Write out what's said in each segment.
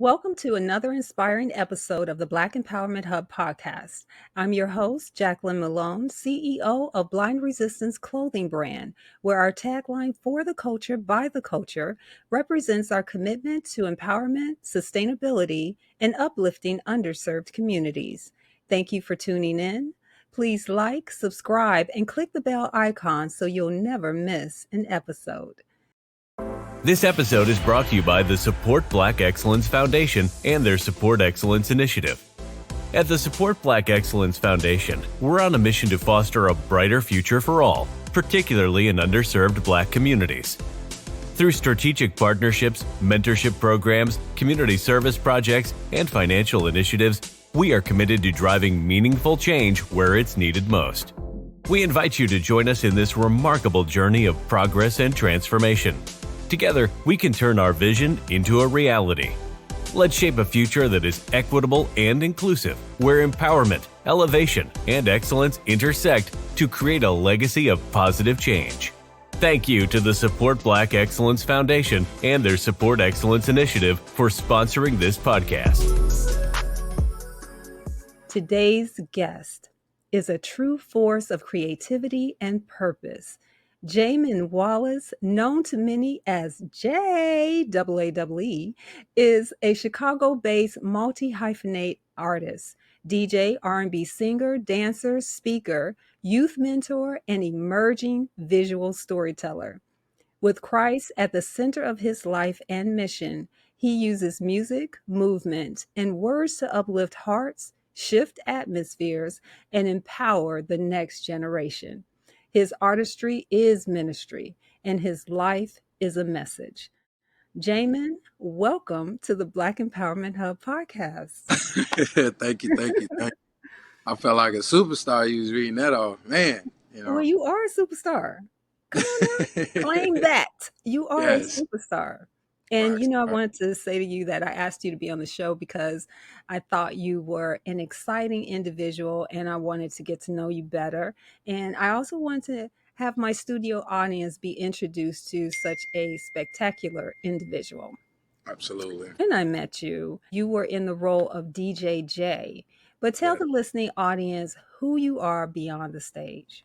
Welcome to another inspiring episode of the Black Empowerment Hub podcast. I'm your host, Jacqueline Malone, CEO of Blind Resistance Clothing Brand, where our tagline for the culture by the culture represents our commitment to empowerment, sustainability, and uplifting underserved communities. Thank you for tuning in. Please like, subscribe, and click the bell icon so you'll never miss an episode. This episode is brought to you by the Support Black Excellence Foundation and their Support Excellence Initiative. At the Support Black Excellence Foundation, we're on a mission to foster a brighter future for all, particularly in underserved Black communities. Through strategic partnerships, mentorship programs, community service projects, and financial initiatives, we are committed to driving meaningful change where it's needed most. We invite you to join us in this remarkable journey of progress and transformation. Together, we can turn our vision into a reality. Let's shape a future that is equitable and inclusive, where empowerment, elevation, and excellence intersect to create a legacy of positive change. Thank you to the Support Black Excellence Foundation and their Support Excellence Initiative for sponsoring this podcast. Today's guest is a true force of creativity and purpose. Jamen Wallace, known to many as JAAE, is a Chicago-based multi-hyphenate artist, DJ, R&B singer, dancer, speaker, youth mentor, and emerging visual storyteller. With Christ at the center of his life and mission, he uses music, movement, and words to uplift hearts, shift atmospheres, and empower the next generation. His artistry is ministry, and his life is a message. Jamin, welcome to the Black Empowerment Hub podcast. Thank you. I felt like a superstar. You was reading that off, man. Well, you are a superstar. Come on now. Claim that. You are Yes. a superstar. And, Right. I wanted to say to you that I asked you to be on the show because I thought you were an exciting individual and I wanted to get to know you better. And I also wanted to have my studio audience be introduced to such a spectacular individual. Absolutely. When I met you, you were in the role of DJJ. But tell the listening audience who you are beyond the stage.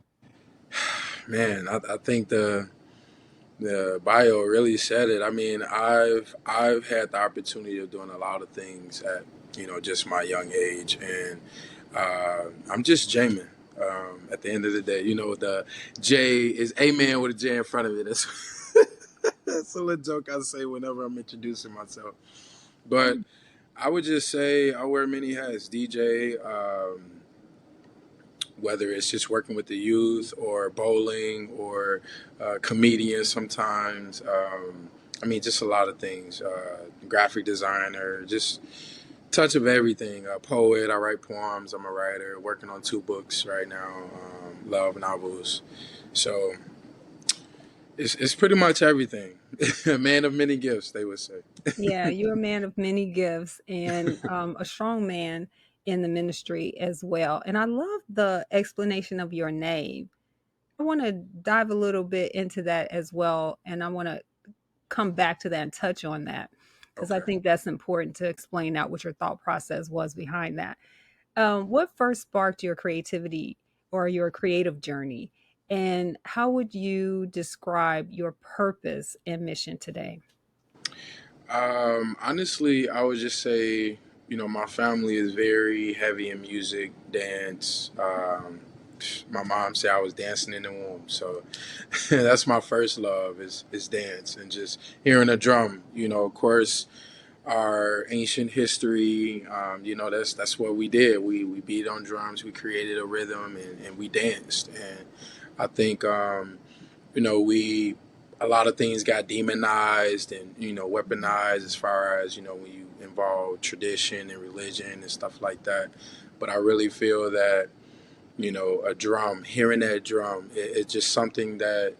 Man, I think the bio really said it. I mean, I've had the opportunity of doing a lot of things at just my young age, and I'm just Jamin. At the end of the day, the J is Amen with a J in front of it. That's a little joke I say whenever I'm introducing myself. But I would just say I wear many hats. DJ. Whether it's just working with the youth or bowling or comedian sometimes. I mean, just a lot of things. Graphic designer, just touch of everything. A poet, I write poems. I'm a writer, working on 2 books right now, love novels. So it's pretty much everything. A man of many gifts, they would say. Yeah, you're a man of many gifts and a strong man in the ministry as well. And I love the explanation of your name. I want to dive a little bit into that as well. And I want to come back to that and touch on that because I think that's important to explain out what your thought process was behind that. What first sparked your creativity or your creative journey? And how would you describe your purpose and mission today? Honestly, I would just say, my family is very heavy in music, dance. My mom said I was dancing in the womb, so that's my first love is dance and just hearing a drum. Of course, our ancient history. That's what we did. We beat on drums, we created a rhythm, and we danced. And I think we a lot of things got demonized and weaponized as far as when you involve tradition and religion and stuff like that. But I really feel that a drum, hearing that drum, it's just something that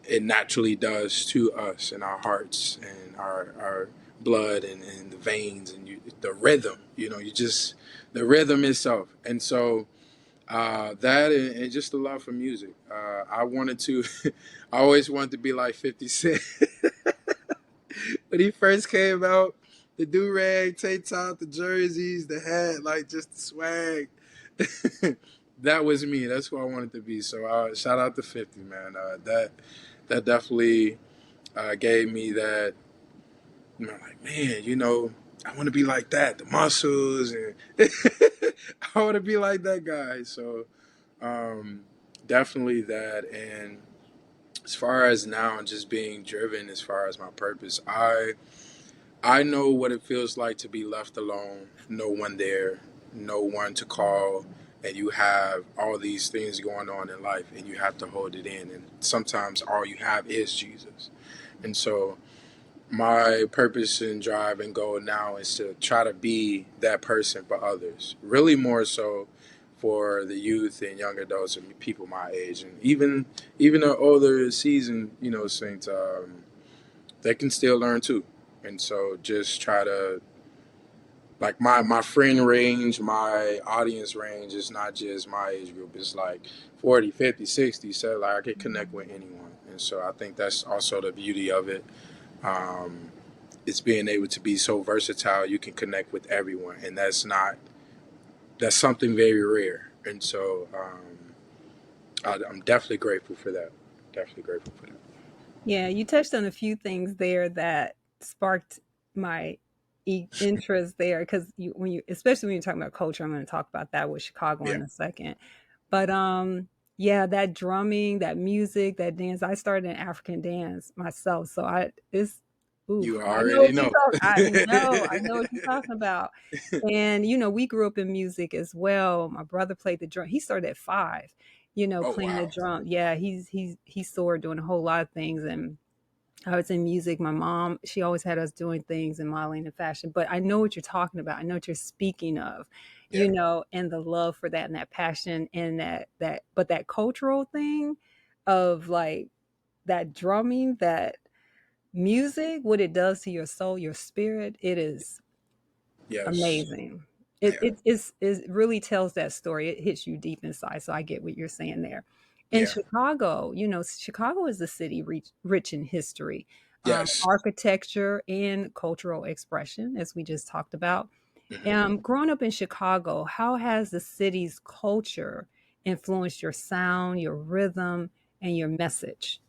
it naturally does to us in our hearts and our blood and the veins and the rhythm. The rhythm itself. And so that and just the love for music. I always wanted to be like 50 Cent. When he first came out, the do-rag, tank top, the jerseys, the hat, like just the swag. That was me. That's who I wanted to be. So shout out to 50, man. That definitely gave me that. Like, man, I want to be like that. The muscles, and I want to be like that guy. So um, definitely that. And as far as now, just being driven, as far as my purpose, I know what it feels like to be left alone, no one there, no one to call, and you have all these things going on in life, and you have to hold it in. And sometimes all you have is Jesus. And so my purpose and drive and goal now is to try to be that person for others, really more so for the youth and young adults and people my age, and even the older seasoned saints, they can still learn too. And so just try to, like, my friend range, my audience range is not just my age group. It's like 40, 50, 60. So like I can connect with anyone. And so I think that's also the beauty of it. Um, it's being able to be so versatile. You can connect with everyone, and that's something very rare. And so I'm definitely grateful for that. Definitely grateful for that. Yeah, you touched on a few things there that sparked my interest there because especially when you're talking about culture, I'm going to talk about that with Chicago Yeah, in a second. But yeah, that drumming, that music, that dance. I started in African dance myself, so it's oof. you I know already what you're know. talking. I know what you're talking about. And we grew up in music as well. My brother played the drum. He started at 5. Oh Playing the wow. drum. Yeah, he's soared doing a whole lot of things, and I was in music. My mom, she always had us doing things in modeling and fashion. But I know what you're talking about. I know what you're speaking of, Yeah. and the love for that and that passion and but that cultural thing of like that drumming, that music, what it does to your soul, your spirit, it is Yes. amazing. It Yeah. it really tells that story. It hits you deep inside. So I get what you're saying there. In Yeah. Chicago, Chicago is a city rich in history, Yes. architecture, and cultural expression, as we just talked about. Hmm. Growing up in Chicago, how has the city's culture influenced your sound, your rhythm, and your message?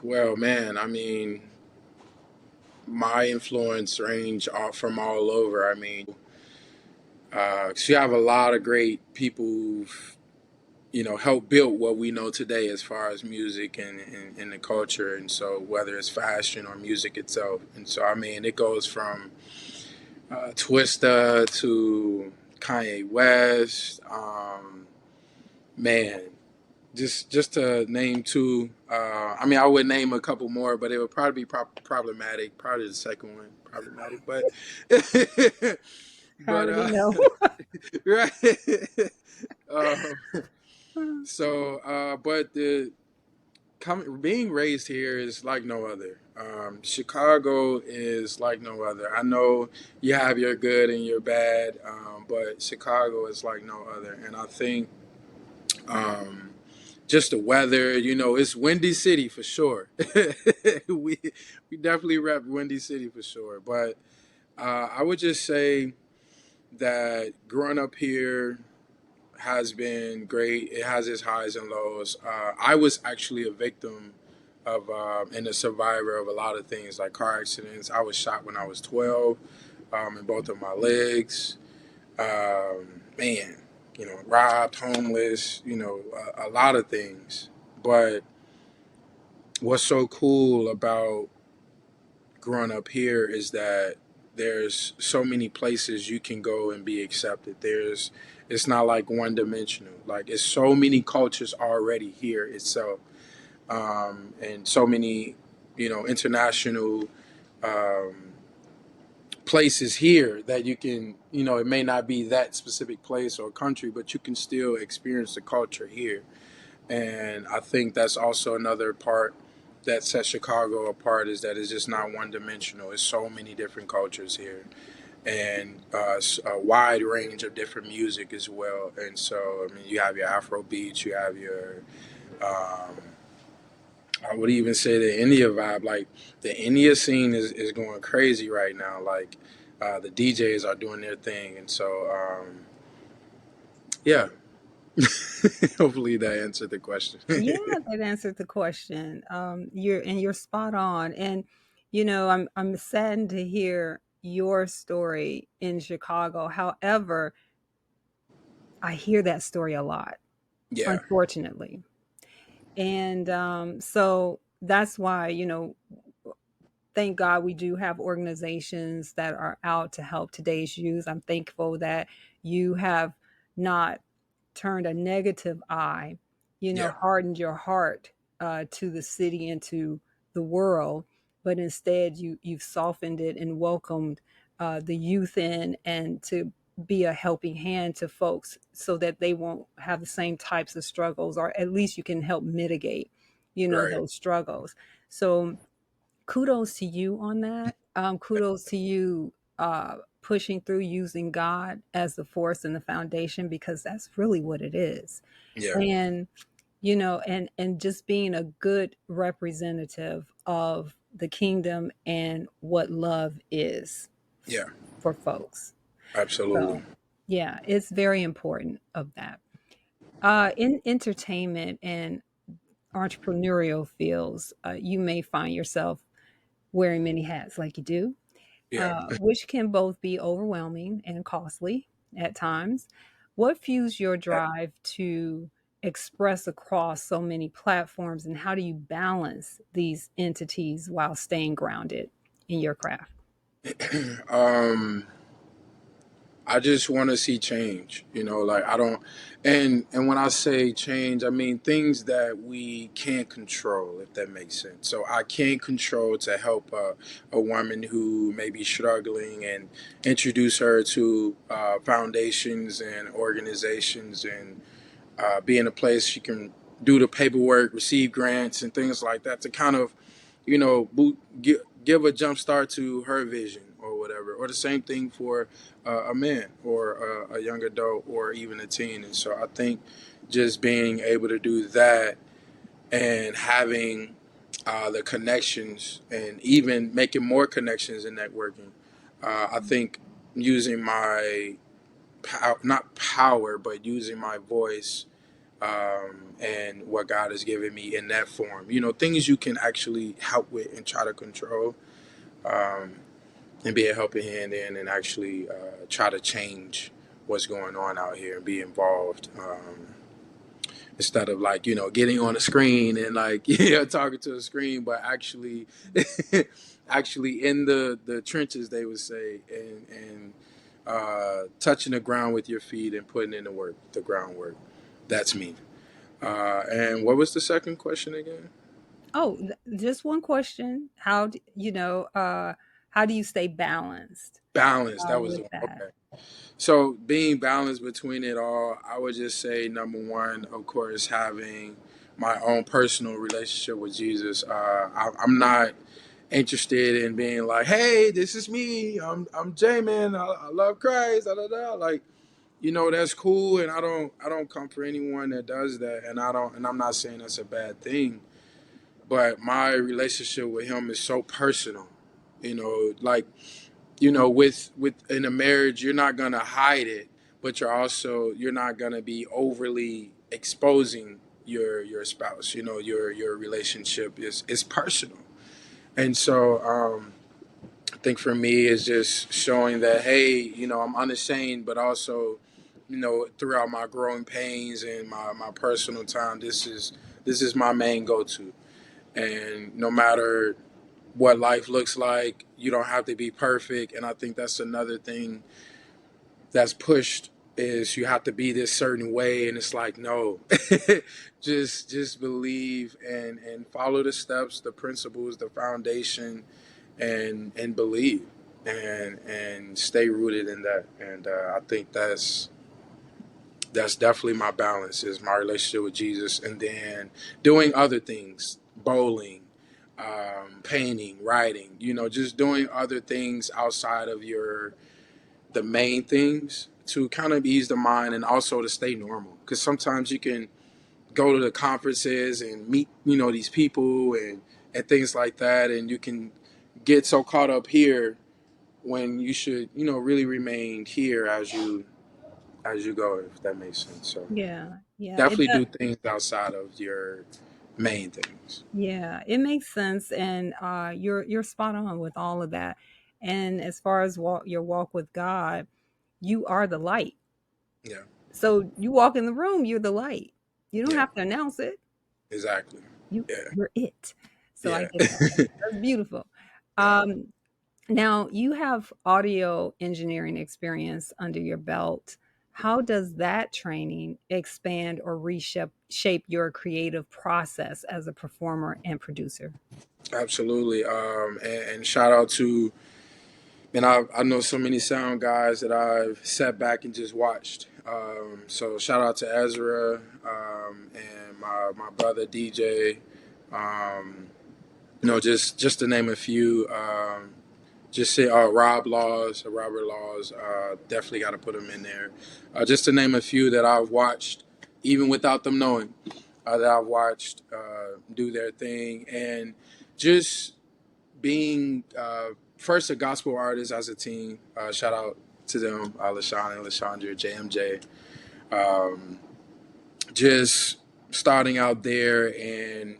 Well, man, I mean, my influence range from all over. I mean, so you have a lot of great people who've, helped build what we know today as far as music and the culture. And so whether it's fashion or music itself. And so, I mean, it goes from Twista to Kanye West. Man, just to name two. I mean, I would name a couple more, but it would probably be problematic. Probably the second one problematic, but I but already know. right. um, but being raised here is like no other. Chicago is like no other. I know you have your good and your bad, but Chicago is like no other. And I think um, just the weather, it's Windy City for sure. we we definitely rep Windy City for sure. But I would just say that growing up here has been great. It has its highs and lows. I was actually a victim of and a survivor of a lot of things like car accidents. I was shot when I was 12 in both of my legs. Man, robbed, homeless, a lot of things. But what's so cool about growing up here is that there's so many places you can go and be accepted. It's not like one dimensional. Like it's so many cultures already here itself, and so many, international um, places here that you can, it may not be that specific place or country, but you can still experience the culture here. And I think that's also another part that sets Chicago apart is that it's just not one dimensional. It's so many different cultures here and a wide range of different music as well. And so, I mean, you have your Afro beats, you have your um, I would even say the India vibe. Like the India scene is going crazy right now. Like the DJs are doing their thing, and so yeah. Hopefully that answered the question. Yeah, that answered the question. You're spot on, and I'm saddened to hear your story in Chicago. However, I hear that story a lot, Yeah, unfortunately, and so that's why thank God we do have organizations that are out to help today's youth. I'm thankful that you have not turned a negative eye, yeah, hardened your heart to the city and to the world, but instead you've softened it and welcomed the youth in and to be a helping hand to folks so that they won't have the same types of struggles, or at least you can help mitigate, right. those struggles. So kudos to you on that. Kudos to you pushing through, using God as the force and the foundation, because that's really what it is. Yeah, And and just being a good representative of the kingdom and what love is yeah, for folks. absolutely. So yeah, it's very important of that. In entertainment and entrepreneurial fields, you may find yourself wearing many hats like you do, Yeah. which can both be overwhelming and costly at times. What fuels your drive to express across so many platforms, and how do you balance these entities while staying grounded in your craft? um, I just want to see change. Like I don't, and when I say change, I mean things that we can't control, if that makes sense. So I can't control to help a woman who may be struggling and introduce her to foundations and organizations and be in a place she can do the paperwork, receive grants, and things like that to kind of, give a jump start to her vision or whatever. Or the same thing for a man or a young adult or even a teen. And so I think just being able to do that and having the connections and even making more connections and networking, I think using my not power, but using my voice and what God has given me in that form. Things you can actually help with and try to control, um, and be a helping hand in and actually try to change what's going on out here and be involved. Instead of like, getting on a screen and like, talking to a screen, but actually, actually in the trenches, they would say, and touching the ground with your feet and putting in the groundwork. That's me. And what was the second question again? Oh, just one question. How do you stay balanced Balance. That was with the one. that? Okay. So being balanced between it all, I would just say number one, of course, having my own personal relationship with Jesus. I'm not interested in being like, hey, this is me. I'm J-Man. I love Christ. Da, da, da. Like, that's cool, and I don't come for anyone that does that, and I'm not saying that's a bad thing. But my relationship with him is so personal. Like, with in a marriage, you're not gonna hide it, but you're not gonna be overly exposing your spouse. Your relationship is personal. And so I think for me is just showing that, hey, I'm unashamed, but also, throughout my growing pains and my personal time, this is my main go-to. And no matter what life looks like, you don't have to be perfect. And I think that's another thing that's pushed, is you have to be this certain way, and it's like, no. just believe and follow the steps, the principles, the foundation, and believe and stay rooted in that. And I think that's definitely my balance, is my relationship with Jesus, and then doing other things, bowling, painting, writing, just doing other things outside of the main things to kind of ease the mind and also to stay normal. Because sometimes you can go to the conferences and meet, these people and things like that. And you can get so caught up here when you should, really remain here as you go, if that makes sense. So Yeah, yeah, it definitely does. do things outside of your main things. Yeah, it makes sense, and you're spot on with all of that. And as far as your walk with God, you are the light. Yeah, So you walk in the room, you're the light. You don't yeah, have to announce it. exactly. You Yeah, you're it. So I get that. yeah, That's beautiful. yeah. Um, Now you have audio engineering experience under your belt. How does that training expand or reshape your creative process as a performer and producer? Absolutely. And shout out to, and I know so many sound guys that I've sat back and just watched. So shout out to Ezra, and my brother DJ. Um, just to name a few. Just say Robert Laws. Definitely got to put him in there. Just to name a few that I've watched, even without them knowing, that I've watched do their thing, and just being first a gospel artist as a team. Shout out to them, LaShawn and LaShandra, JMJ. Um, just starting out there and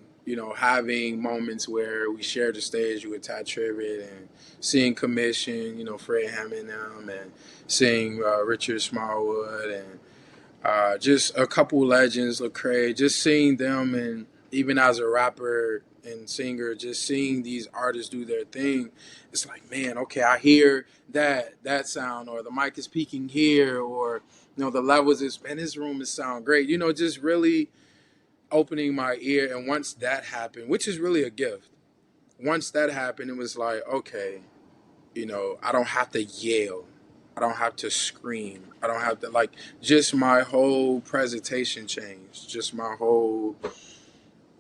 having moments where we share the stage with Ty Tribbett and seeing Commission, Fred Hammond and seeing Richard Smallwood and just a couple legends, Lecrae, just seeing them, and even as a rapper and singer, just seeing these artists do their thing, it's like, man, okay, I hear that sound, or the mic is peaking here, or the levels is, man, this room is sound great. Just really opening my ear, and once that happened, which is really a gift. Once that happened, it was like, okay, I don't have to yell. I don't have to scream. I don't have to, like, just my whole presentation changed. Just my whole,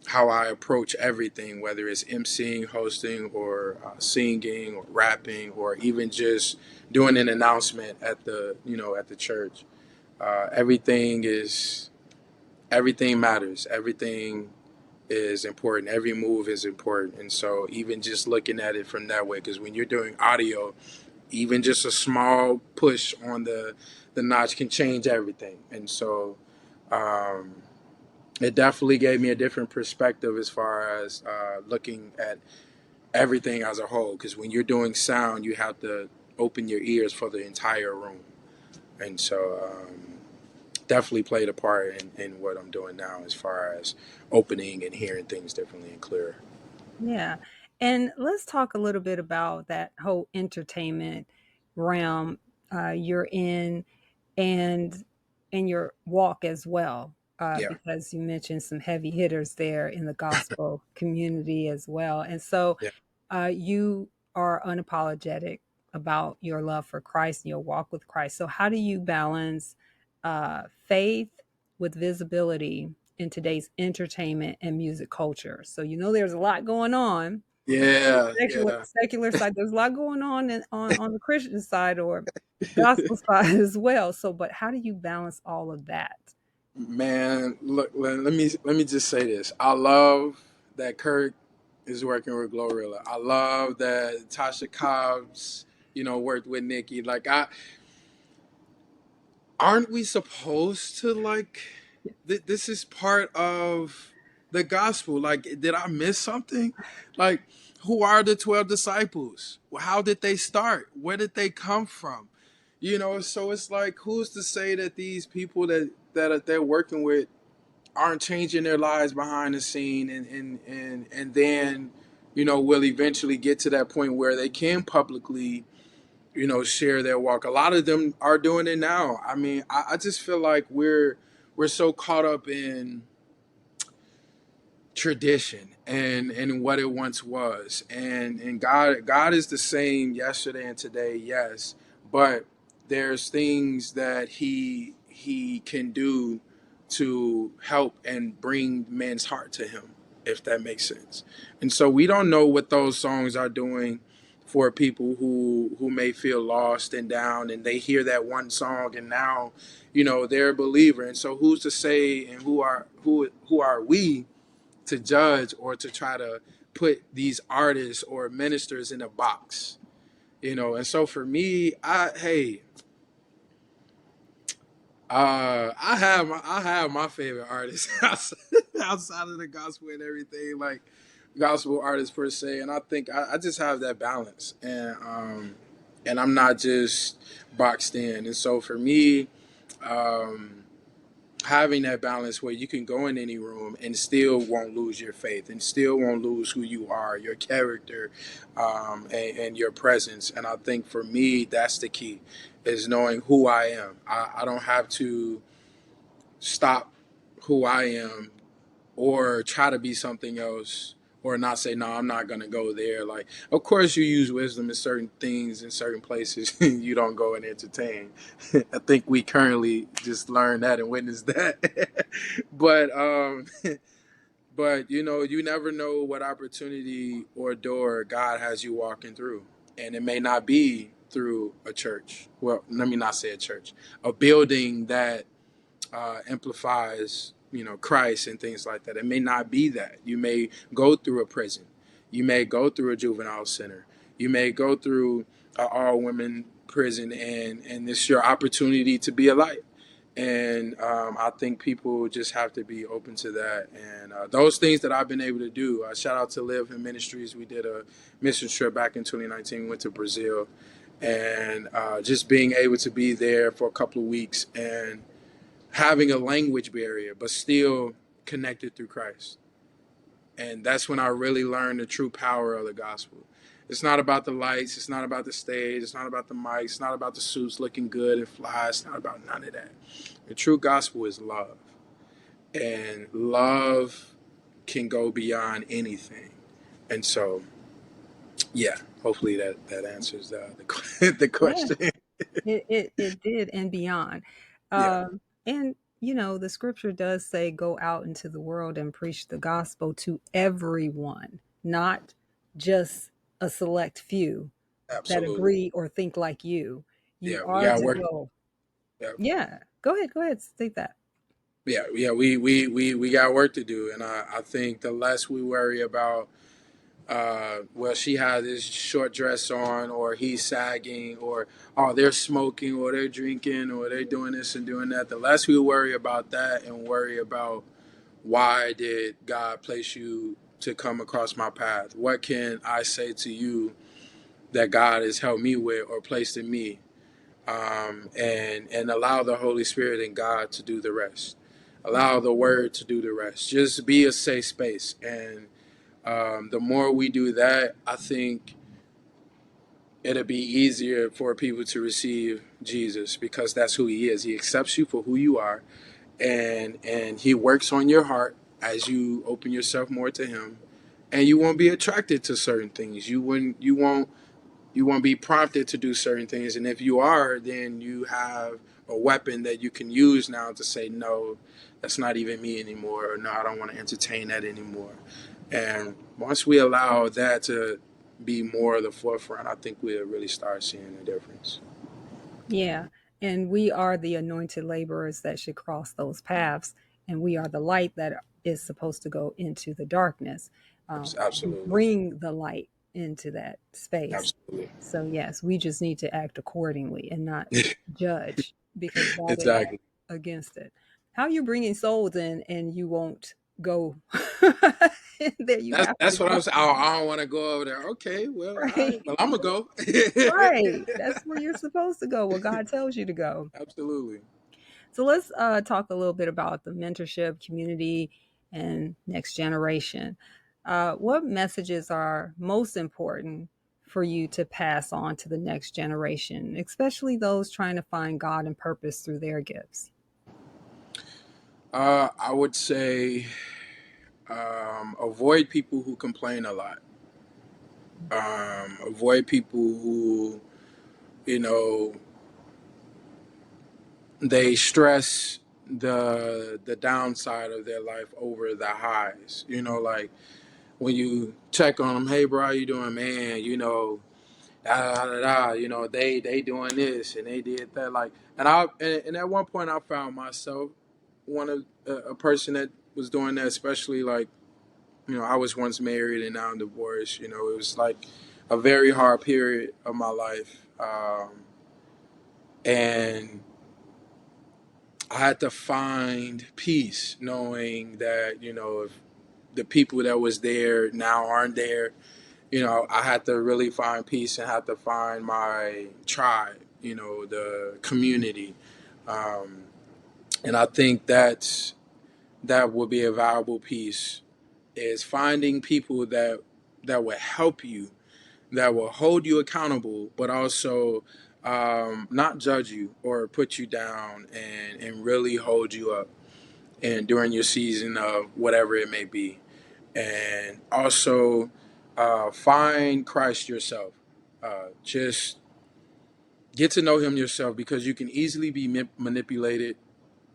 how I approach everything, whether it's emceeing, hosting, or singing, or rapping, or even just doing an announcement at the church. Everything everything matters. Everything is important. Every move is important. And so even just looking at it from that way, because when you're doing audio, even just a small push on the notch can change everything. And so um, it definitely gave me a different perspective as far as looking at everything as a whole. Because when you're doing sound, you have to open your ears for the entire room. And so definitely played a part in what I'm doing now as far as opening and hearing things differently and clearer. Yeah. And let's talk a little bit about that whole entertainment realm you're in, and in your walk as well, Yeah. because you mentioned some heavy hitters there in the gospel community as well. And so Yeah. you are unapologetic about your love for Christ and your walk with Christ. So, how do you balance faith with visibility in today's entertainment and music culture? So, there's a lot going on. Yeah. Secular, Yeah. secular side, there's a lot going on on the Christian side or gospel side as well. So, but how do you balance all of that? Man, look, let me just say this. I love that Kirk is working with Glorilla. I love that Tasha Cobbs, worked with Nikki. Like, aren't we supposed to, like, this is part of the gospel? Like, did I miss something? Like, who are the 12 disciples? How did they start? Where did they come from? So it's like, who's to say that these people that they're working with aren't changing their lives behind the scene, and then will eventually get to that point where they can publicly share their walk. A lot of them are doing it now. I mean, I just feel like we're so caught up in tradition and what it once was, and God is the same yesterday and today, yes, but there's things that he can do to help and bring men's heart to him, if that makes sense. And so we don't know what those songs are doing for people who may feel lost and down, and they hear that one song and now, they're a believer. And so who's to say, and who are we to judge or to try to put these artists or ministers in a box? And so for me, I have my favorite artists outside of the gospel and everything, like gospel artists per se, and I think I just have that balance, and I'm not just boxed in. And so for me, um, having that balance where you can go in any room and still won't lose your faith and still won't lose who you are, your character, and your presence. And I think for me, that's the key, is knowing who I am. I don't have to stop who I am or try to be something else or not say, no, I'm not going to go there. Like, of course, you use wisdom in certain things in certain places you don't go and entertain. I think we currently just learned that and witnessed that. but, but, you never know what opportunity or door God has you walking through. And it may not be through a church. Well, let me not say a church, a building that amplifies, Christ and things like that. It may not be that. You may go through a prison. You may go through a juvenile center. You may go through an all women prison, and it's your opportunity to be a light. And I think people just have to be open to that. And those things that I've been able to do. Shout out to Live in Ministries. We did a mission trip back in 2019. Went to Brazil, and just being able to be there for a couple of weeks and having a language barrier, but still connected through Christ. And that's when I really learned the true power of the gospel. It's not about the lights. It's not about the stage. It's not about the mics. It's not about the suits looking good and fly. It's not about none of that. The true gospel is love. And love can go beyond anything. And so, yeah, hopefully that answers the Yeah, question. it did, and beyond. Yeah, And the scripture does say, "Go out into the world and preach the gospel to everyone, not just a select few that absolutely. agree or think like you. You Yeah, we are got to work. go." Yeah. Yeah, go ahead, state that. Yeah, we got work to do, and I think the less we worry about, well, she had this short dress on, or he's sagging, or oh, they're smoking, or they're drinking, or they're doing this and doing that. The less we worry about that and worry about why did God place you to come across my path? What can I say to you that God has helped me with or placed in me? And allow the Holy Spirit and God to do the rest. Allow the Word to do the rest. Just be a safe space, and the more we do that, I think it'll be easier for people to receive Jesus, because that's who He is. He accepts you for who you are, and He works on your heart as you open yourself more to Him, and you won't be attracted to certain things. You won't be prompted to do certain things. And if you are, then you have a weapon that you can use now to say, no, that's not even me anymore. Or no, I don't want to entertain that anymore. And once we allow that to be more of the forefront, I think we'll really start seeing a difference. Yeah. And we are the anointed laborers that should cross those paths. And we are the light that is supposed to go into the darkness, to Absolutely. bring the light into that space. Absolutely. So, yes, we just need to act accordingly and not judge, because God is Exactly. against it. How you bringing souls in and you won't go there? You That's have to that's what I'm go, saying. I don't want to go over there. Okay, well, all right? right. Well, I'm gonna go. Right. That's where you're supposed to go, where God tells you to go. Absolutely. So let's talk a little bit about the mentorship community and next generation. What messages are most important for you to pass on to the next generation, especially those trying to find God and purpose through their gifts? I would say avoid people who complain a lot. Avoid people who, you know, they stress the downside of their life over the highs. Like when you check on them, hey bro, how you doing, man? You know, they doing this and they did that. Like, and at one point I found myself one of a person that was doing that, especially like, you know, I was once married and now I'm divorced. You know, it was like a very hard period of my life, and I had to find peace, knowing that, you know, if the people that was there now aren't there, you know, I had to really find peace and had to find my tribe, you know, the community. Um, and I think that would be a valuable piece, is finding people that will help you, that will hold you accountable, but also not judge you or put you down, and really hold you up and during your season of whatever it may be. And also find Christ yourself. Just get to know him yourself, because you can easily be manipulated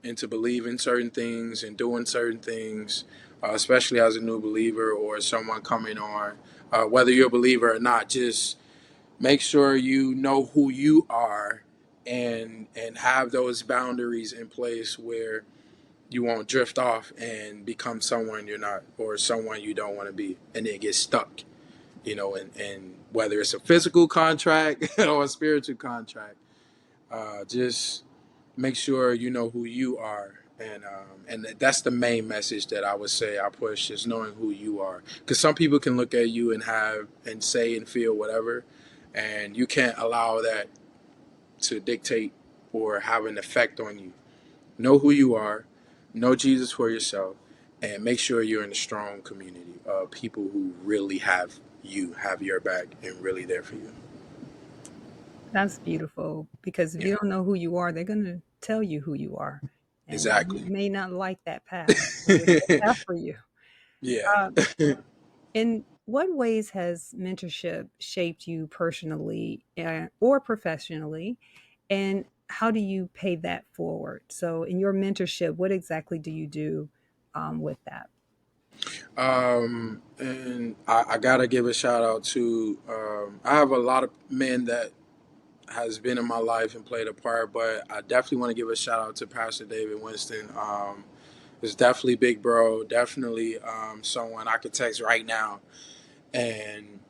into believing certain things and doing certain things, especially as a new believer or someone coming on. Whether you're a believer or not, just make sure you know who you are, and have those boundaries in place where you won't drift off and become someone you're not, or someone you don't want to be, and then get stuck, you know, and whether it's a physical contract or a spiritual contract, just make sure you know who you are. And that's the main message that I would say I push, is knowing who you are, because some people can look at you and have and say and feel whatever, and you can't allow that to dictate or have an effect on you. Know who you are, know Jesus for yourself, and make sure you're in a strong community of people who really have your back, and really there for you. That's beautiful, because if Yeah, you don't know who you are, they're going to tell you who you are. And you exactly. may not like that path, what they have for you. Yeah. Uh, in what ways has mentorship shaped you personally or professionally? And how do you pay that forward? So, in your mentorship, what exactly do you do with that? And I gotta give a shout out to, I have a lot of men that has been in my life and played a part, but I definitely want to give a shout out to Pastor David Winston. It's definitely big bro, definitely someone I could text right now, and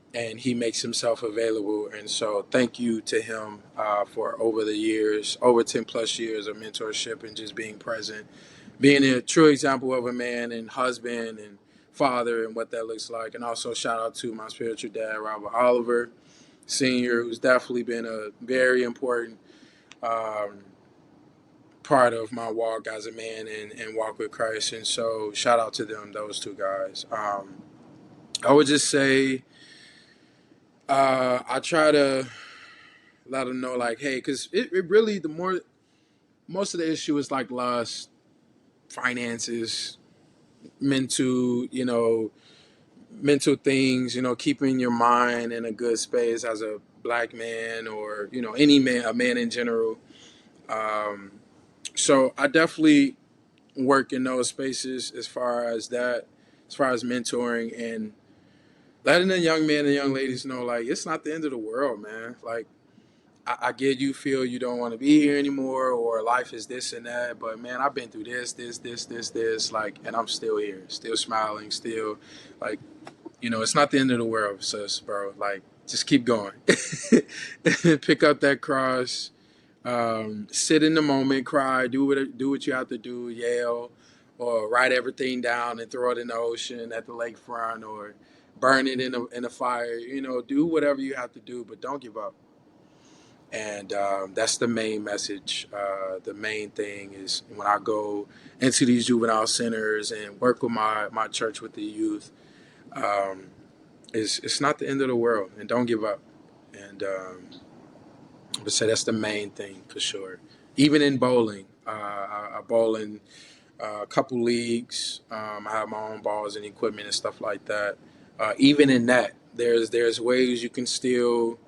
he makes himself available. And so thank you to him for over the years, over 10 plus years of mentorship and just being present, being a true example of a man and husband and father, and what that looks like. And also shout out to my spiritual dad, Robert Oliver Sr., who's definitely been a very important um, part of my walk as a man, and walk with Christ. And so shout out to them, those two guys. I would just say I try to let them know, like, hey, because it really, most of the issue is like lust, finances, mental, mental things, keeping your mind in a good space as a black man, or, any man, a man in general. Um, so I definitely work in those spaces as far as that, as far as mentoring, and letting the young men and young ladies know, like, it's not the end of the world, man. Like, I get you feel you don't want to be here anymore, or life is this and that, but man, I've been through this, like, and I'm still here, still smiling, still, like, it's not the end of the world, sis, bro. Like, just keep going. Pick up that cross, sit in the moment, cry, do what you have to do, yell, or write everything down and throw it in the ocean at the lakefront, or burn it in a fire. Do whatever you have to do, but don't give up. And that's the main message. The main thing is, when I go into these juvenile centers and work with my church with the youth, um, it's not the end of the world, and don't give up. And I would say that's the main thing for sure. Even in bowling, I bowl in a couple leagues. I have my own balls and equipment and stuff like that. Even in that, there's ways you can still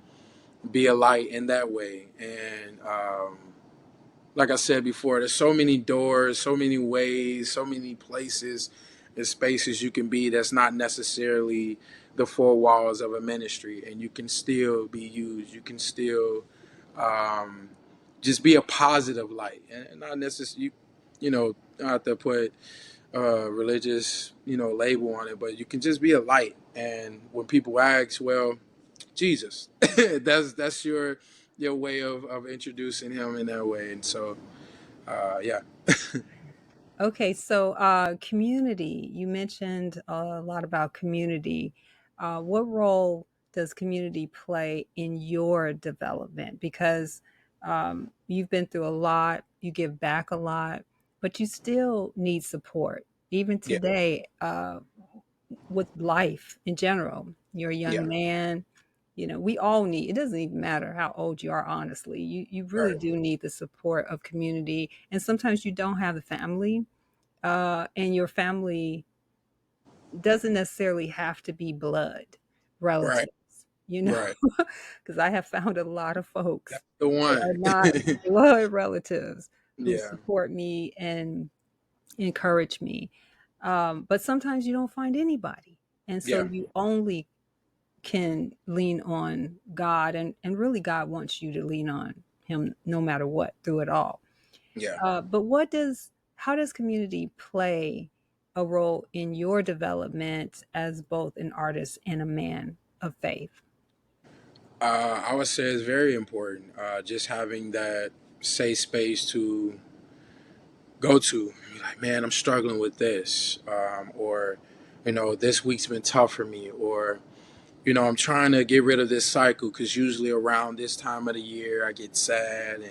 be a light in that way. And like I said before, there's so many doors, so many ways, so many places and spaces you can be that's not necessarily the four walls of a ministry, and you can still be used. You can still um, just be a positive light, and not necessarily you know, not to put religious label on it, but you can just be a light. And when people ask, well, Jesus, that's your way of introducing him in that way. And so yeah. Okay, so community, you mentioned a lot about community. What role does community play in your development? Because you've been through a lot, you give back a lot, but you still need support. Even Yeah. today, with life in general, you're a Yeah. young man. We all need, it doesn't even matter how old you are, honestly. You really Right. do need the support of community. And sometimes you don't have the family, and your family doesn't necessarily have to be blood Right. relatives, you know, Right. because I have found a lot of That's folks the that are one. not blood relatives who Yeah. support me and encourage me. But sometimes you don't find anybody. And so Yeah. you only can lean on God, and really God wants you to lean on him no matter what through it all. Yeah. But how does community play a role in your development as both an artist and a man of faith? I would say it's very important. Just having that safe space to go to. Be like, man, I'm struggling with this, or this week's been tough for me, or I'm trying to get rid of this cycle because usually around this time of the year I get sad,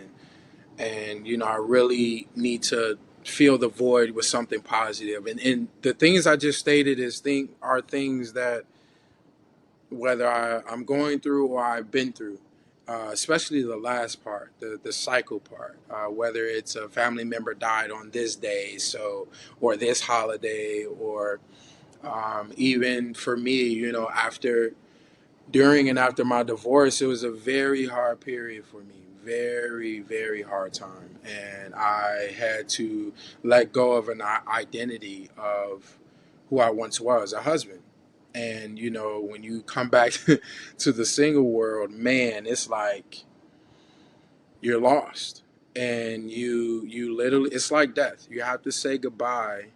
and I really need to fill the void with something positive. And the things I just stated are things that whether I'm going through or I've been through, especially the last part, the cycle part, whether it's a family member died on this day, so or this holiday, or even for me, after during and after my divorce, it was a very hard period for me. Very, very hard time. And I had to let go of an identity of who I once was, a husband. And, when you come back to the single world, man, it's like you're lost. And you literally, it's like death. You have to say goodbye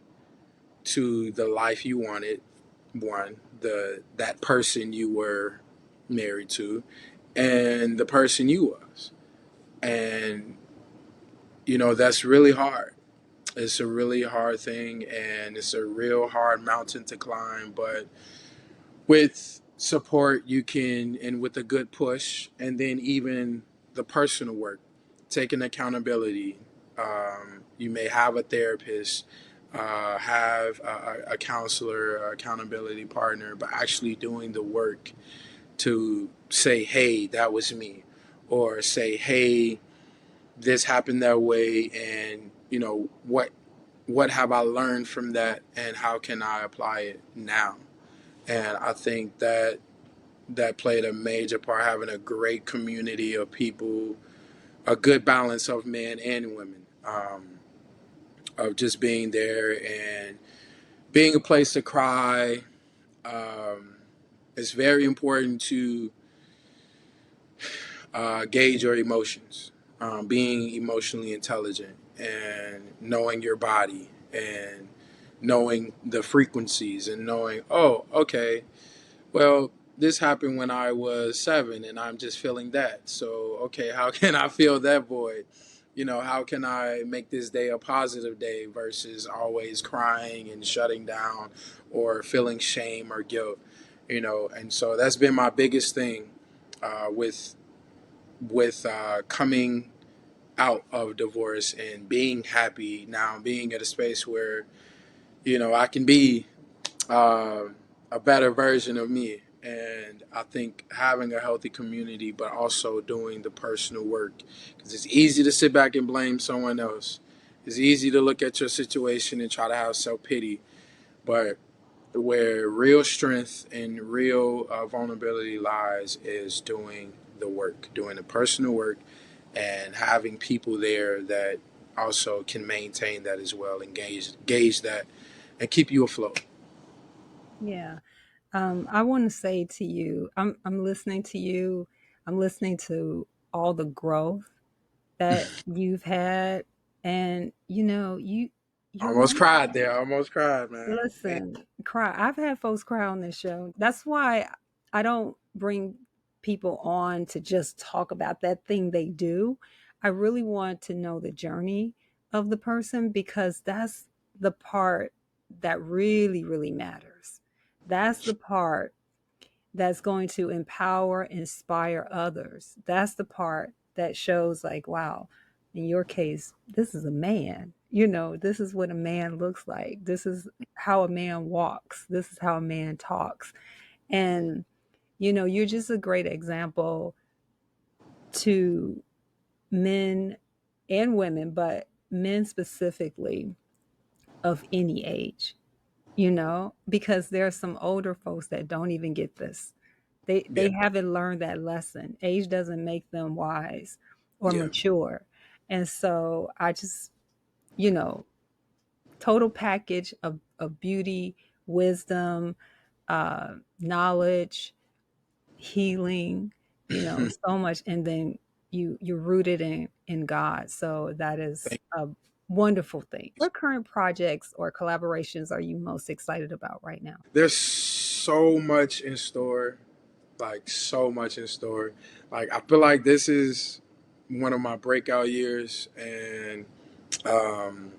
to the life you wanted, one, that person you were married to, and the person you was. And that's really hard. It's a really hard thing, and it's a real hard mountain to climb, but with support you can, and with a good push, and then even the personal work, taking accountability. You may have a therapist, have a counselor, a accountability partner, but actually doing the work to say, hey, that was me, or say, hey, this happened that way, and what have I learned from that, and how can I apply it now? And I think that played a major part, having a great community of people, a good balance of men and women, of just being there and being a place to cry. Um, it's very important to gauge your emotions, being emotionally intelligent, and knowing your body, and knowing the frequencies, and knowing, oh, okay, well, this happened when I was 7, and I'm just feeling that. So, okay, how can I fill that void? How can I make this day a positive day versus always crying and shutting down or feeling shame or guilt? And so that's been my biggest thing, with coming out of divorce and being happy now, being at a space where I can be uh, a better version of me. And I think having a healthy community, but also doing the personal work, because it's easy to sit back and blame someone else. It's easy to look at your situation and try to have self pity, but where real strength and real vulnerability lies is doing the work, doing the personal work, and having people there that also can maintain that as well, and gauge that, and keep you afloat. Yeah. I want to say to you, I'm listening to you. I'm listening to all the growth that you've had, and you're Almost right. cried there. Almost cried, man. Listen, cry. I've had folks cry on this show. That's why I don't bring people on to just talk about that thing they do. I really want to know the journey of the person, because that's the part that really, really matters. That's the part that's going to empower, inspire others. That's the part that shows, like, wow, in your case, this is a man. This is what a man looks like. This is how a man walks. This is how a man talks. And, you're just a great example to men and women, but men specifically, of any age, because there are some older folks that don't even get this. Yeah, They haven't learned that lesson. Age doesn't make them wise or yeah. mature. And so I just, you know, total package of beauty, wisdom, knowledge, healing, so much. And then you're rooted in God. So that is Thank- a wonderful thing. What current projects or collaborations are you most excited about right now? There's so much in store, like so much in store. Like I feel like this is one of my breakout years, and um,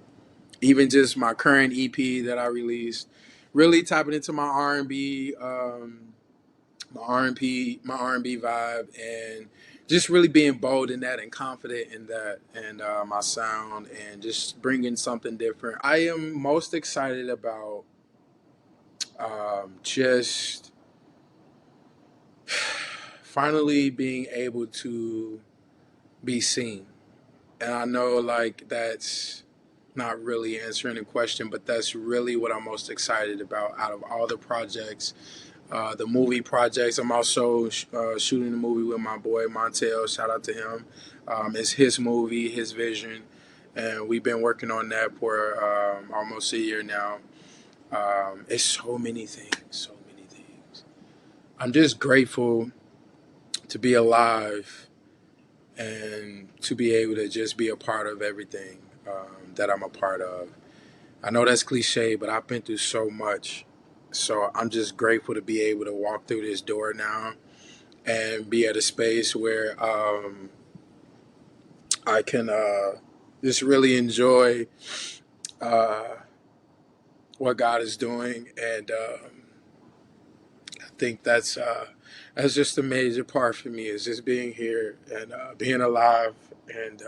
even just my current EP that I released, really tapping into my R&B, my R&B vibe, and just really being bold in that and confident in that, and my sound, and just bringing something different. I am most excited about just finally being able to be seen. And I know like that's not really answering the question, but that's really what I'm most excited about out of all the projects. The movie projects. I'm also shooting a movie with my boy Montel. Shout out to him. It's his movie, his vision, and we've been working on that for almost a year now. It's so many things, so many things. I'm just grateful to be alive and to be able to just be a part of everything that I'm a part of. I know that's cliche, but I've been through so much. So I'm just grateful to be able to walk through this door now and be at a space where I can just really enjoy uh, what God is doing. And I think that's just a major part for me, is just being here and being alive, and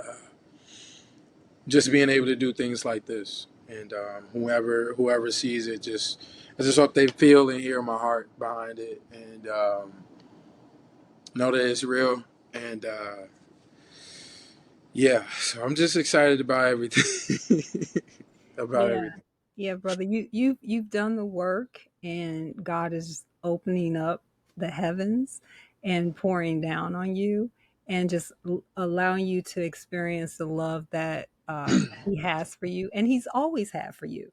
just being able to do things like this. And whoever sees it, I just hope they feel and hear my heart behind it, and know that it's real. And yeah, so I'm just excited about everything. About Yeah. everything. Yeah, brother. You've done the work, and God is opening up the heavens and pouring down on you, and just allowing you to experience the love that he has for you, and he's always had for you.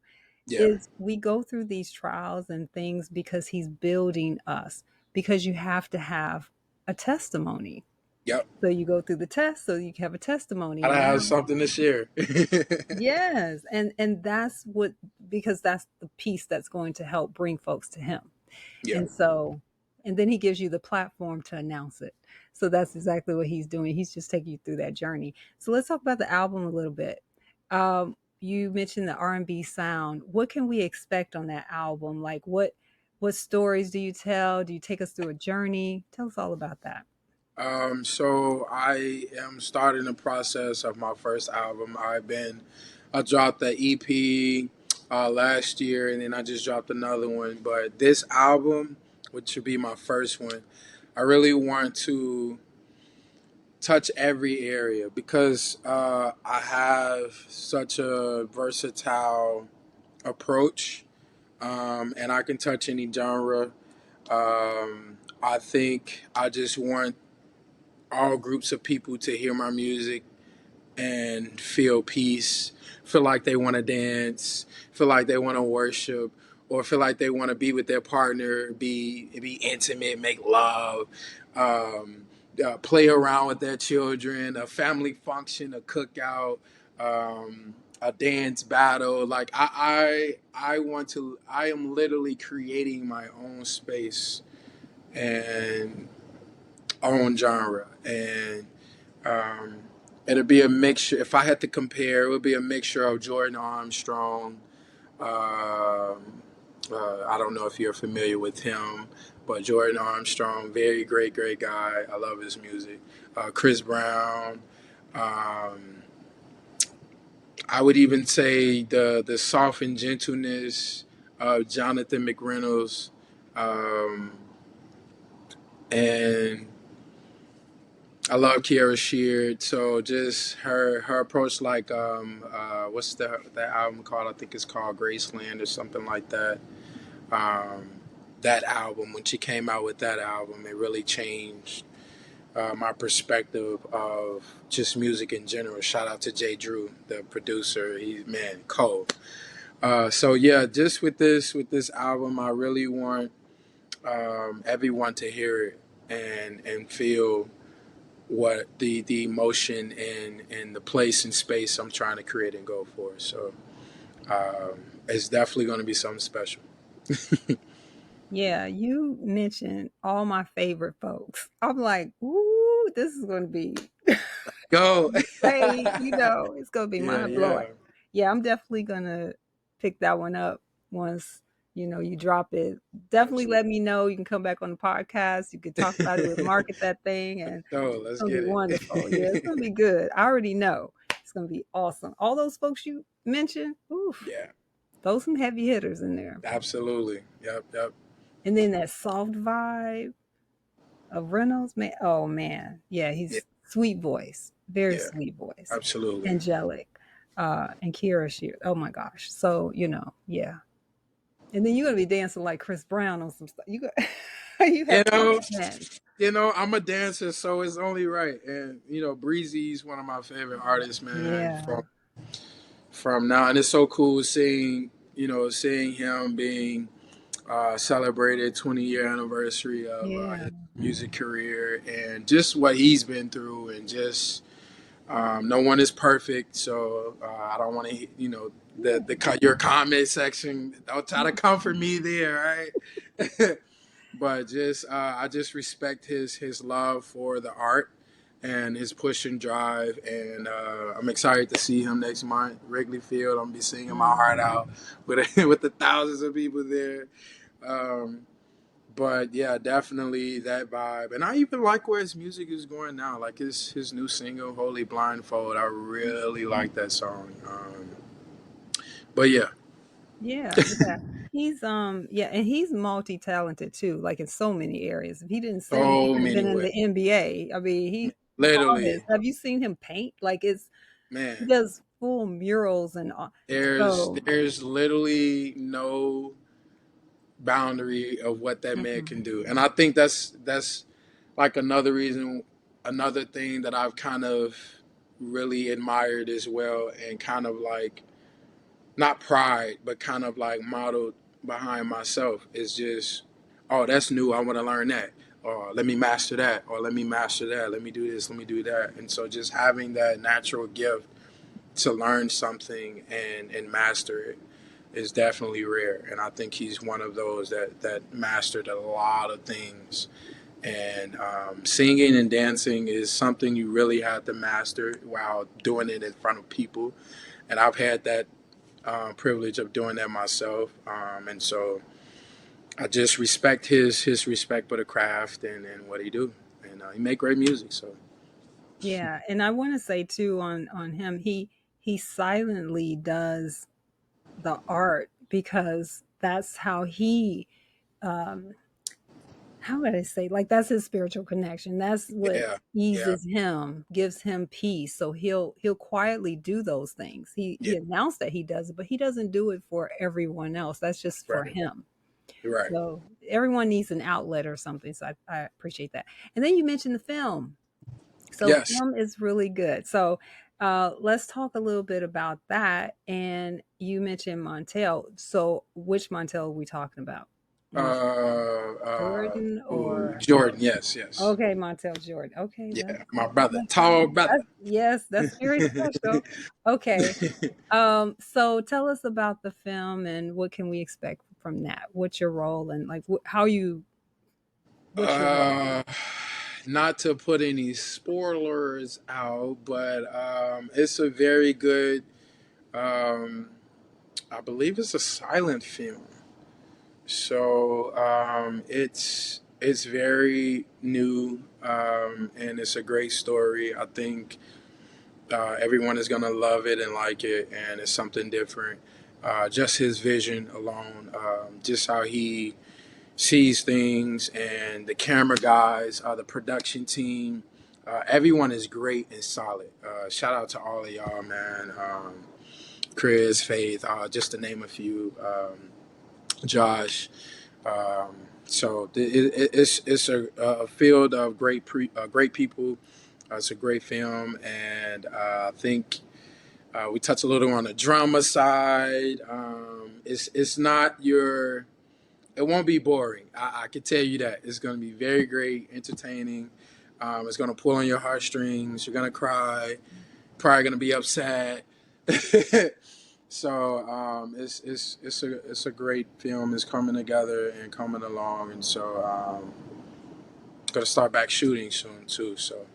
Yeah. Is we go through these trials and things because he's building us, because you have to have a testimony. Yep. So you go through the test so you can have a testimony, I and have now. something to share. Yes, and that's what, because that's the piece that's going to help bring folks to him. Yeah. And so, and then he gives you the platform to announce it. So that's exactly what he's doing. He's just taking you through that journey. So let's talk about the album a little bit. You mentioned the R&B sound. What can we expect on that album? Like what stories do you tell? Do you take us through a journey? Tell us all about that. So I am starting the process of my first album. I dropped the EP last year, and then I just dropped another one. But this album, which should be my first one, I really want to touch every area, because I have such a versatile approach, and I can touch any genre. I think I just want all groups of people to hear my music and feel peace, feel like they want to dance, feel like they want to worship, or feel like they want to be with their partner, be intimate, make love, play around with their children, a family function, a cookout, a dance battle. Like I want to. I am literally creating my own space and own genre, and um, it'll be a mixture. If I had to compare, it would be a mixture of Jordan Armstrong. I don't know if you're familiar with him, but Jordan Armstrong, very great guy. I love his music. Chris Brown. Um, I would even say the soft and gentleness of Jonathan McReynolds, um, and I love Kiara Sheard. So just her approach, like what's that album called? I think it's called Graceland or something like that. Um, that album, when she came out with that album, it really changed my perspective of just music in general. Shout out to Jay Drew, the producer. He's, man, cold. So yeah, just with this album, I really want everyone to hear it and feel what the emotion and the place and space I'm trying to create and go for. So it's definitely going to be something special. Yeah, you mentioned all my favorite folks. I'm like, ooh, this is going to be Go. great. It's going to be Yeah, mind blowing. yeah. Yeah, I'm definitely going to pick that one up once, you drop it. Definitely Absolutely. let me know. You can come back on the podcast. You could talk about it, we'll market that thing, and Go. it's Let's going to get be wonderful. Yeah, it's it. going to be good. I already know it's going to be awesome. All those folks you mentioned, oof, Yeah. those some heavy hitters in there. Absolutely. Yep. Yep. And then that soft vibe of Reynolds, man. Oh man, yeah, Yeah. he's sweet voice, very Yeah. sweet voice, Absolutely. angelic, and Kira Shear. Oh my gosh, so yeah. And then you're gonna be dancing like Chris Brown on some stuff. You got, you You have know, man, I'm a dancer, so it's only right. And Breezy's one of my favorite artists, man. yeah, From now, and it's so cool seeing him being celebrated 20-year anniversary of yeah, his music career, and just what he's been through, and just no one is perfect. So I don't want to, your comment section. Don't try to comfort me there, right? But just I just respect his love for the art and his push and drive, and I'm excited to see him next month, Wrigley Field. I'm gonna be singing my heart mm, out with with the thousands of people there. Um, but yeah, definitely that vibe, and I even like where his music is going now. Like his new single, "Holy Blindfold," I really like that song. But yeah, yeah. Yeah, and he's multi-talented too, like in so many areas. If he didn't sing, he so could have many been in ways, the NBA. I mean, he literally, artist. Have you seen him paint? Like he man. does full murals and so There's literally no boundary of what that man can mm-mm, do, and I think that's like another reason, another thing that I've kind of really admired as well, and kind of like not pride, but kind of like modeled behind myself is just, oh, that's new. I want to learn that. Or let me master that. Or let me master that. Let me do this. Let me do that. And so just having that natural gift to learn something and master it is definitely rare. And I think he's one of those that mastered a lot of things. And singing and dancing is something you really have to master while doing it in front of people. And I've had that privilege of doing that myself. And so I just respect his respect for the craft and what he do. And he make great music. So yeah. And I want to say too on him, he silently does the art because that's how he um how would I say, like that's his spiritual connection. That's what yeah, yeah, eases him, gives him peace. So he'll quietly do those things. He yeah. announced that he does it, but he doesn't do it for everyone else. That's just for Right, him. right. So everyone needs an outlet or something. So I appreciate that. And then you mentioned the film. So Yes. film is really good. So Let's talk a little bit about that. And you mentioned Montel. So, which Montel are we talking about? Montel Jordan or Jordan, yes, yes. okay, Montel Jordan. Okay, Yeah, my brother, that's tall brother. yes, that's very special. Okay, so tell us about the film and what can we expect from that? What's your role and like how you? What's your role? uh, Not to put any spoilers out, but it's a very good. Um, I believe it's a silent film, so it's very new, and it's a great story. I think everyone is gonna love it and like it, and it's something different. Just his vision alone, just how he sees things, and the camera guys, the production team, everyone is great and solid. Shout out to all of y'all, man. Chris, Faith, just to name a few. Josh. It's a field of great people. It's a great film, and I think we touch a little on the drama side. It's not your. It won't be boring. I can tell you that it's going to be very great, entertaining. It's going to pull on your heartstrings. You're going to cry. Probably going to be upset. So it's a great film. It's coming together and coming along, and so going to start back shooting soon too. So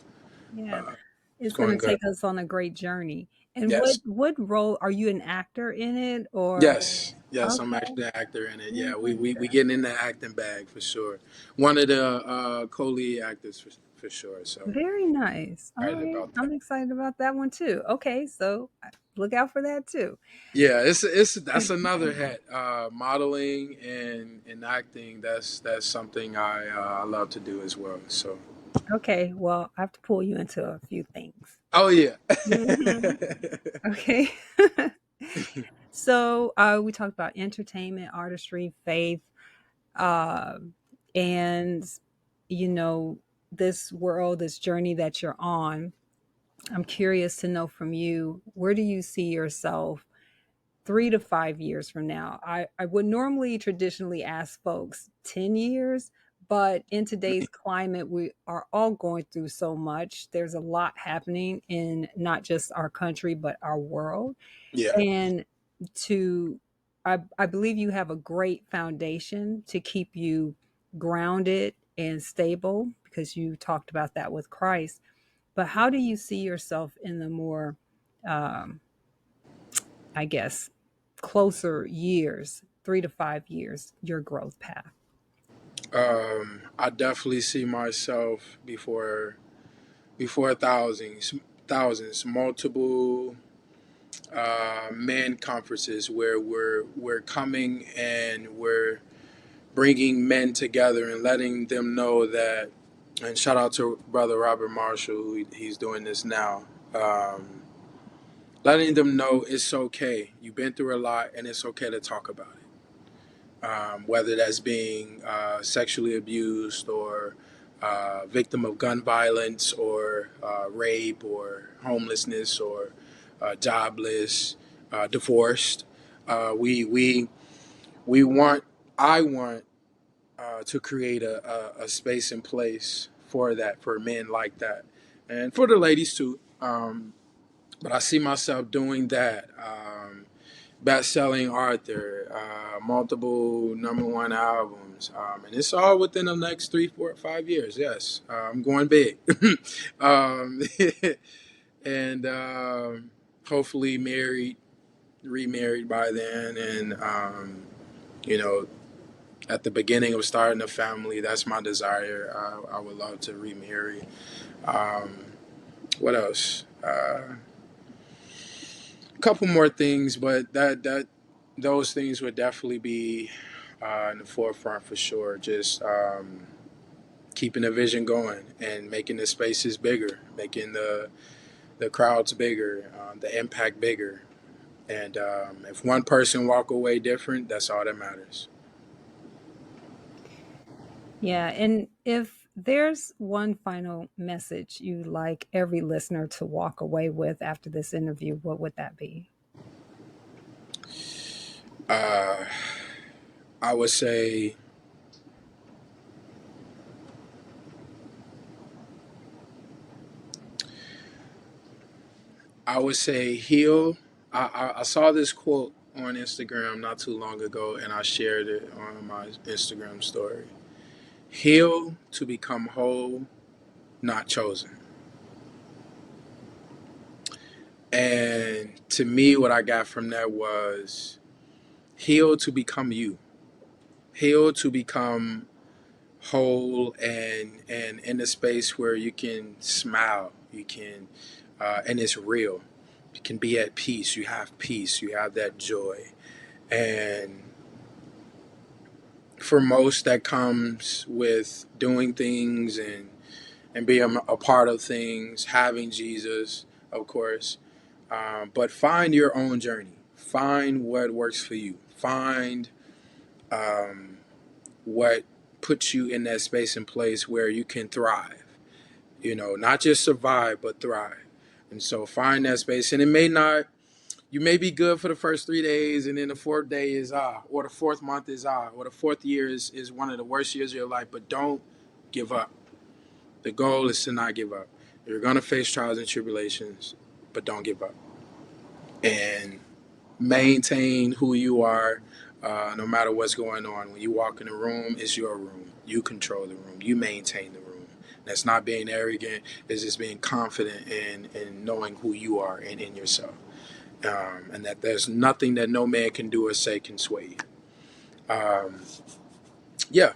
Yeah, uh, it's it's going gonna good. take us on a great journey. And Yes. what role are you an actor in it or Yes, I'm okay, actually an actor in it. you're an Yeah, we actor. getting in the acting bag for sure. One of the co-lead actors for sure. So Very nice. All excited right. about that. I'm excited about that one too. Okay, so look out for that too. Yeah, it's that's another hat. Modeling and acting. That's something I love to do as well. So Okay, well, I have to pull you into a few things. oh yeah. Mhm. Okay. So, we talked about entertainment, artistry, faith, um, and you know, this world, this journey that you're on. I'm curious to know from you, where do you see yourself 3 to 5 years from now? I would normally traditionally ask folks 10 years, but in today's climate, we are all going through so much. There's a lot happening in not just our country, but our world. Yeah. And to, I believe you have a great foundation to keep you grounded and stable because you talked about that with Christ. But how do you see yourself in the more, um, I guess, closer years, 3 to 5 years, your growth path? I definitely see myself before thousands, multiple men conferences where we're coming and we're bringing men together and letting them know that. And shout out to brother Robert Marshall, he's doing this now. Um, Letting them know it's okay. You've been through a lot, and it's okay to talk about it. Whether that's being sexually abused or victim of gun violence or rape or homelessness or jobless, divorced. We want. I want to create a space and place for that, for men like that, and for the ladies too. But I see myself doing that. Best-selling author, multiple number 1 albums, and it's all within the next 3, 4, 5 years. Yes, I'm going big, um, and hopefully married, remarried by then, and you know, at the beginning of starting a family, that's my desire. I would love to remarry. Um, what else? A couple more things, but that those things would definitely be in the forefront for sure. Just keeping the vision going and making the spaces bigger, making the crowds bigger, the impact bigger. And if one person walk away different, that's all that matters. Yeah, and if there's one final message you'd like every listener to walk away with after this interview, what would that be? Uh, I would say heal. I saw this quote on Instagram not too long ago, and I shared it on my Instagram story. Heal to become whole, not chosen. And to me, what I got from that was heal to become you. Heal to become whole and in a space where you can smile, you can, and it's real. You can be at peace. You have that joy. And for most, that comes with doing things and being a part of things, having Jesus, of course. But find your own journey. Find what works for you. Find what puts you in that space and place where you can thrive. Not just survive, but thrive. And so find that space. And it may not, you may be good for the first 3 days, and then the fourth day is or the fourth month is or the fourth year is one of the worst years of your life. But don't give up. The goal is to not give up. You're going to face trials and tribulations, but don't give up. And maintain who you are, no matter what's going on. When you walk in the room, it's your room. You control the room. You maintain the room. That's not being arrogant. It's just being confident in knowing who you are and in yourself. And that there's nothing that no man can do or say can sway you. Yeah.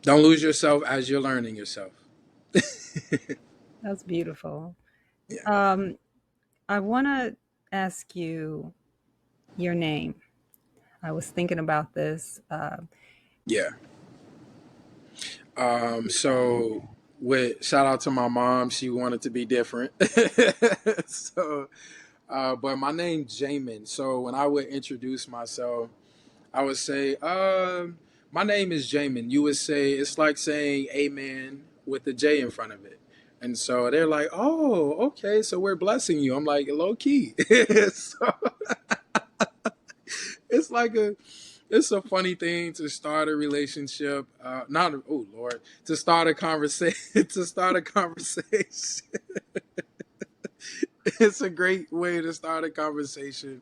Don't lose yourself as you're learning yourself. That's beautiful. Yeah. Um, I want to ask you your name. I was thinking about this. Yeah. So with shout out to my mom, she wanted to be different. So but my name's Jamin. So when I would introduce myself, I would say, my name is Jamin. You would say it's like saying amen with the J in front of it. And so they're like, oh, okay, so we're blessing you. I'm like, low key. So it's like it's a funny thing to start a relationship. Not, oh Lord, to start a conversation. To start a conversation. It's a great way to start a conversation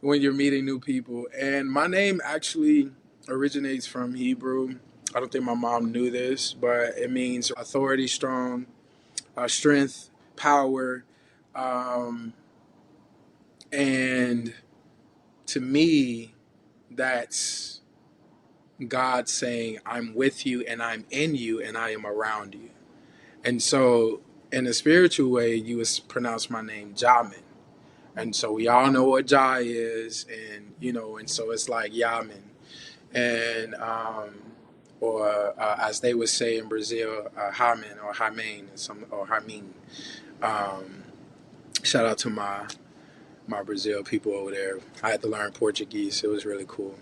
when you're meeting new people. And my name actually originates from Hebrew. I don't think my mom knew this, but it means authority, strong, strength, power. Um, and to me, that's God saying, I'm with you and I'm in you and I am around you. And so, in a spiritual way, you would pronounce my name Jamin. And so we all know what Jah is, and so it's like Yamin. And or as they would say in Brazil, Hamin or Hamin or Hamin. Um, Shout out to my Brazil people over there. I had to learn Portuguese. It was really cool.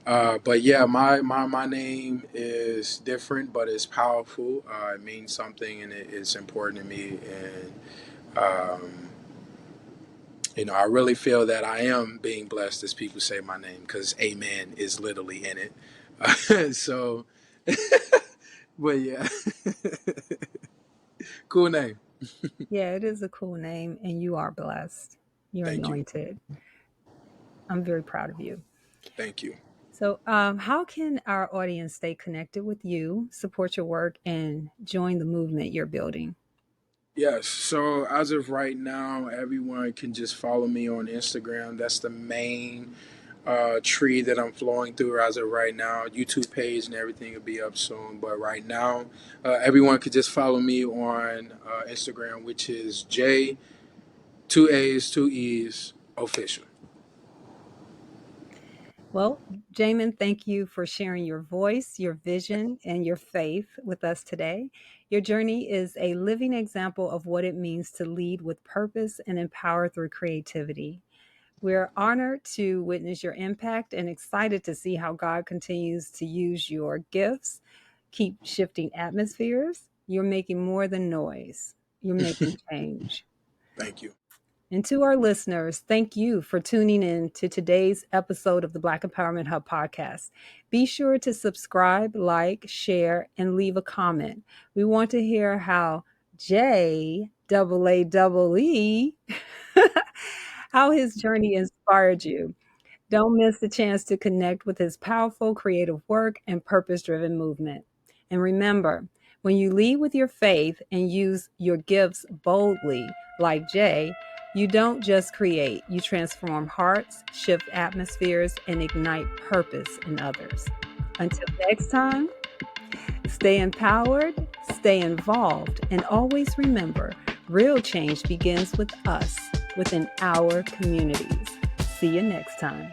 But yeah, my name is different, but it's powerful. It means something, and it's important to me. And I really feel that I am being blessed as people say my name because Amen is literally in it. So, but yeah, cool name. Yeah, it is a cool name, and you are blessed. You're Thank you. anointed. I'm very proud of you. Thank you. So, how can our audience stay connected with you, support your work, and join the movement you're building? Yes. So as of right now, everyone can just follow me on Instagram. That's the main tree that I'm flowing through as of right now. YouTube page and everything will be up soon. But right now, everyone could just follow me on Instagram, which is J, two A's, two E's, official. Well, Jamin, thank you for sharing your voice, your vision, and your faith with us today. Your journey is a living example of what it means to lead with purpose and empower through creativity. We're honored to witness your impact and excited to see how God continues to use your gifts, keep shifting atmospheres, you're making more than noise. You're making change. Thank you. And to our listeners, thank you for tuning in to today's episode of the Black Empowerment Hub podcast. Be sure to subscribe, like, share, and leave a comment. We want to hear how J E how his journey inspired you. Don't miss the chance to connect with his powerful creative work and purpose-driven movement. And remember, when you lead with your faith and use your gifts boldly, like Jay, you don't just create, you transform hearts, shift atmospheres, and ignite purpose in others. Until next time, stay empowered, stay involved, and always remember, real change begins with us, within our communities. See you next time.